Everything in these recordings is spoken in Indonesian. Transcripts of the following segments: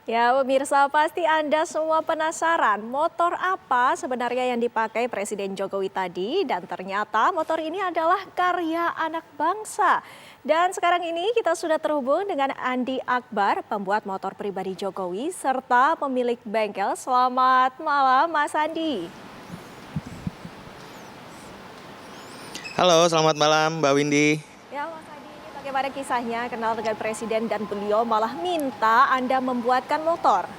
Ya, pemirsa, pasti Anda semua penasaran motor apa sebenarnya yang dipakai Presiden Jokowi tadi, dan ternyata motor ini adalah karya anak bangsa. Dan sekarang ini kita sudah terhubung dengan Andi Akbar, pembuat motor pribadi Jokowi serta pemilik bengkel. Selamat malam, Mas Andi. Halo, selamat malam Mbak Windy. Ya, Mas Adi, ini bagaimana kisahnya kenal dengan Presiden dan beliau malah minta Anda membuatkan motor?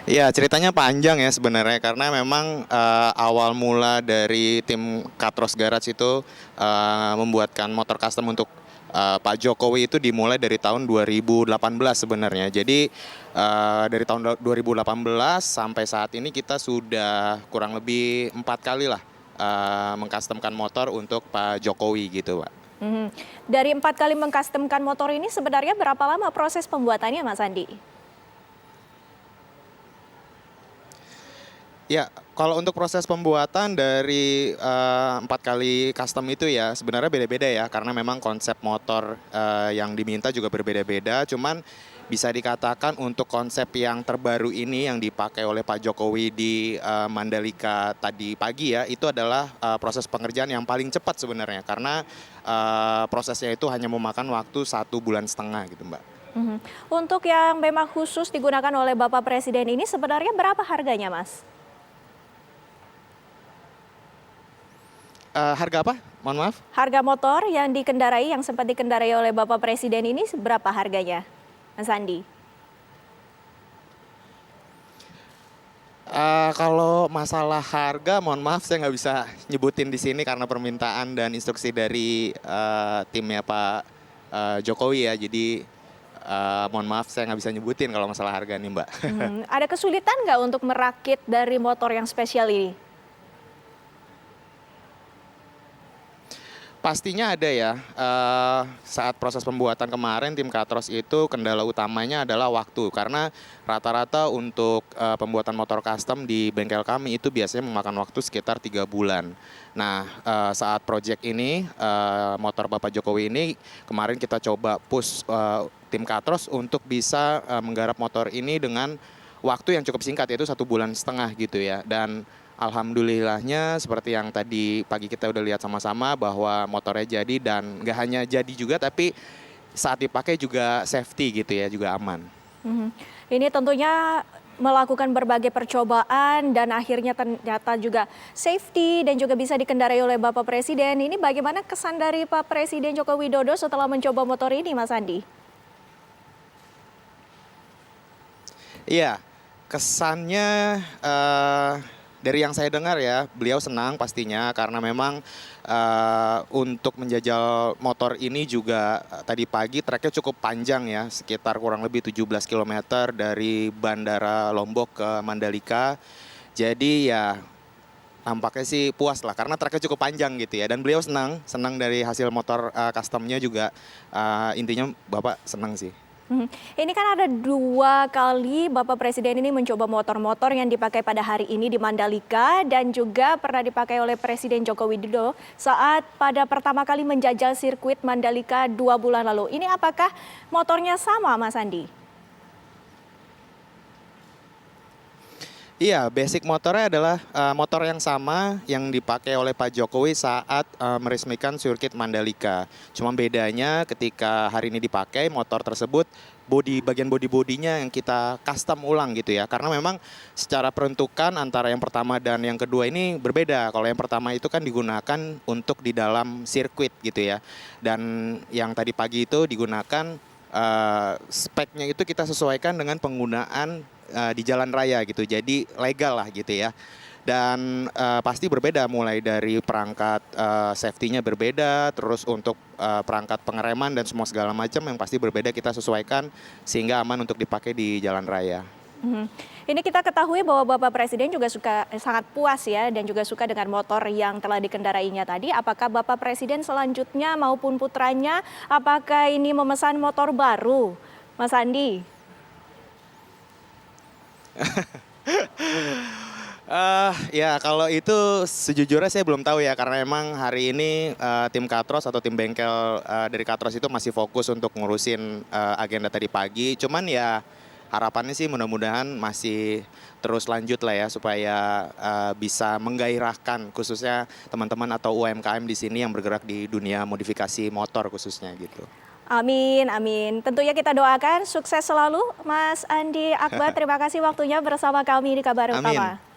Ya, ceritanya panjang ya sebenarnya karena memang awal mula dari tim Katros Garage itu membuatkan motor custom untuk Pak Jokowi itu dimulai dari tahun 2018 sebenarnya. Jadi dari tahun 2018 sampai saat ini kita sudah kurang lebih 4 kali lah mengcustomkan motor untuk Pak Jokowi gitu, Pak. Mhm. Dari 4 kali mengcustomkan motor ini sebenarnya berapa lama proses pembuatannya, Mas Andi? Ya, kalau untuk proses pembuatan dari 4 kali custom itu ya sebenarnya beda-beda ya karena memang konsep motor yang diminta juga berbeda-beda. Cuman bisa dikatakan untuk konsep yang terbaru ini yang dipakai oleh Pak Jokowi di Mandalika tadi pagi ya itu adalah proses pengerjaan yang paling cepat sebenarnya karena prosesnya itu hanya memakan waktu 1,5 bulan gitu, Mbak. Mhm. Untuk yang memang khusus digunakan oleh Bapak Presiden ini sebenarnya berapa harganya, Mas? Harga apa? Mohon maaf. Harga motor yang dikendarai, yang sempat dikendarai oleh Bapak Presiden ini berapa harganya, Mas Andi? Kalau masalah harga, mohon maaf saya nggak bisa nyebutin di sini karena permintaan dan instruksi dari timnya Pak Jokowi ya. Jadi mohon maaf saya nggak bisa nyebutin kalau masalah harga nih, Mbak. Ada kesulitan nggak untuk merakit dari motor yang spesial ini? Pastinya ada ya. Saat proses pembuatan kemarin tim Katros itu kendala utamanya adalah waktu karena rata-rata untuk pembuatan motor custom di bengkel kami itu biasanya memakan waktu sekitar 3 bulan. Nah, saat proyek ini motor Bapak Jokowi ini kemarin kita coba push tim Katros untuk bisa menggarap motor ini dengan waktu yang cukup singkat yaitu 1,5 bulan gitu ya. Dan alhamdulillahnya seperti yang tadi pagi kita udah lihat sama-sama bahwa motornya jadi dan nggak hanya jadi juga tapi saat dipakai juga safety gitu ya, juga aman. Mhm. Ini tentunya melakukan berbagai percobaan dan akhirnya ternyata juga safety dan juga bisa dikendarai oleh Bapak Presiden. Ini bagaimana kesan dari Pak Presiden Joko Widodo setelah mencoba motor ini, Mas Andi? Iya, kesannya dari yang saya dengar ya, beliau senang pastinya karena memang untuk menjajal motor ini juga tadi pagi treknya cukup panjang ya, sekitar kurang lebih 17 kilometer dari Bandara Lombok ke Mandalika. Jadi ya nampaknya sih puas lah karena treknya cukup panjang gitu ya dan beliau senang, senang dari hasil motor customnya juga intinya Bapak senang sih. Mhm. Ini kan ada 2 kali Bapak Presiden ini mencoba motor-motor yang dipakai pada hari ini di Mandalika dan juga pernah dipakai oleh Presiden Joko Widodo saat pada pertama kali menjajal sirkuit Mandalika 2 bulan lalu. Ini apakah motornya sama, Mas Andi? Iya, basic motornya adalah motor yang sama yang dipakai oleh Pak Jokowi saat meresmikan sirkuit Mandalika. Cuma bedanya ketika hari ini dipakai motor tersebut bagian bodinya yang kita custom ulang gitu ya. Karena memang secara peruntukan antara yang pertama dan yang kedua ini berbeda. Kalau yang pertama itu kan digunakan untuk di dalam sirkuit gitu ya. Dan yang tadi pagi itu digunakan speknya itu kita sesuaikan dengan penggunaan di jalan raya gitu, jadi legal lah gitu ya. Dan pasti berbeda mulai dari perangkat safety-nya berbeda, terus untuk perangkat pengereman dan semua segala macam yang pasti berbeda kita sesuaikan sehingga aman untuk dipakai di jalan raya. Mhm. Ini kita ketahui bahwa Bapak Presiden juga sangat puas ya dan juga suka dengan motor yang telah dikendarainya tadi. Apakah Bapak Presiden selanjutnya maupun putranya, apakah ini memesan motor baru, Mas Andi? Ya kalau itu sejujurnya saya belum tahu ya karena emang hari ini tim Katros atau tim bengkel dari Katros itu masih fokus untuk ngurusin agenda tadi pagi. Cuman ya harapannya sih mudah-mudahan masih terus lanjut lah ya supaya bisa menggairahkan khususnya teman-teman atau UMKM di sini yang bergerak di dunia modifikasi motor khususnya gitu. Amin, amin. Tentunya kita doakan sukses selalu Mas Andi Akbar. Terima kasih waktunya bersama kami di Kabar Amin. Utama.